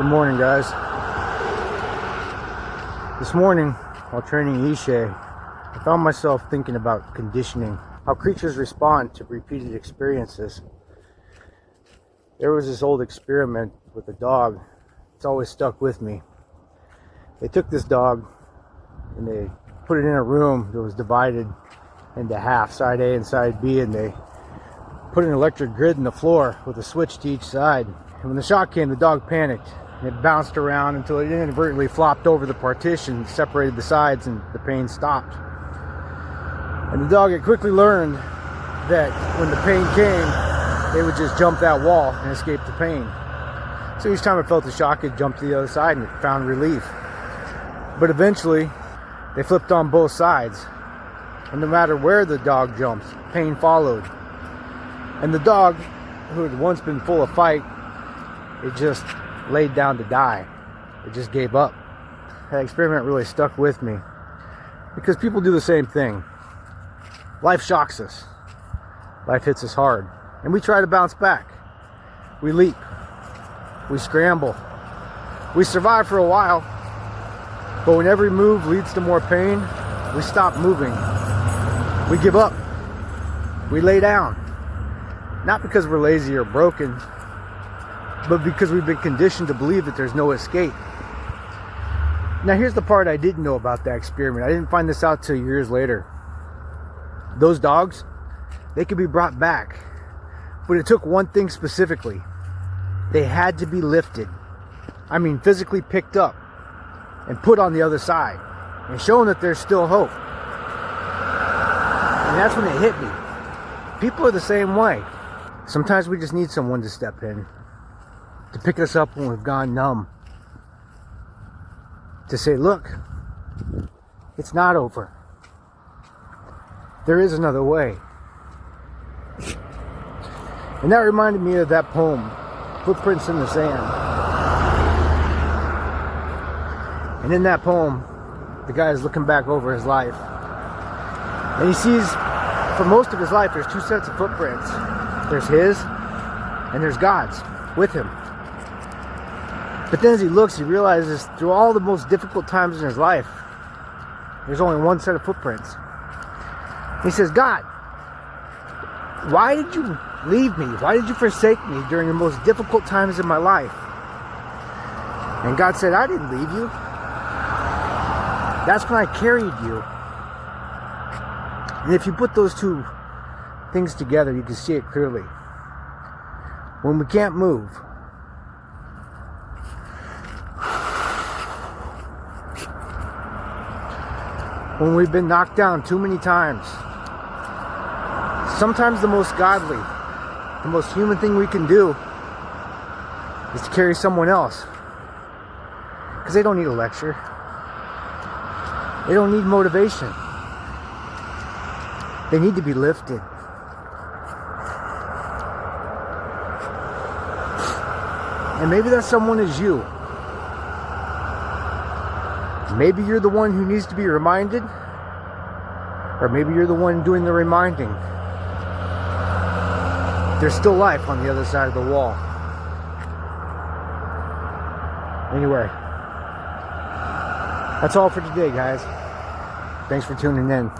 Good morning, guys. This morning, while training Ishe, I found myself thinking about conditioning, how creatures respond to repeated experiences. There was this old experiment with a dog. It's always stuck with me. They took this dog and they put it in a room that was divided into half, side A and side B, and they put an electric grid in the floor with a switch to each side. And when the shock came, the dog panicked. It bounced around until it inadvertently flopped over the partition, separated the sides, and the pain stopped. And the dog had quickly learned that when the pain came, it would just jump that wall and escape the pain. So each time it felt the shock, it jumped to the other side and it found relief. But eventually, they flipped on both sides. And no matter where the dog jumped, pain followed. And the dog, who had once been full of fight, it just laid down to die. It just gave up. That experiment really stuck with me because people do the same thing. Life shocks us. Life hits us hard. And we try to bounce back. We leap. We scramble. We survive for a while. But when every move leads to more pain, we stop moving. We give up. We lay down. Not because we're lazy or broken, but because we've been conditioned to believe that there's no escape. Now here's the part I didn't know about that experiment. I didn't find this out till years later. Those dogs, they could be brought back, but it took one thing specifically. They had to be lifted. I mean, physically picked up and put on the other side and shown that there's still hope. And that's when it hit me. People are the same way. Sometimes we just need someone to step in, to pick us up when we've gone numb, to say, look, it's not over. There is another way. And that reminded me of that poem, Footprints in the Sand. And in that poem, the guy is looking back over his life. And he sees, for most of his life, there's two sets of footprints. There's his, and there's God's, with him. But then as he looks, he realizes through all the most difficult times in his life, there's only one set of footprints. He says, God, why did you leave me? Why did you forsake me during the most difficult times in my life? And God said, I didn't leave you. That's when I carried you. And if you put those two things together, you can see it clearly. When we can't move, when we've been knocked down too many times, sometimes the most godly, the most human thing we can do is to carry someone else. Because they don't need a lecture. They don't need motivation. They need to be lifted. And maybe that someone is you. Maybe you're the one who needs to be reminded, or maybe you're the one doing the reminding. There's still life on the other side of the wall. Anyway, that's all for today, guys. Thanks for tuning in.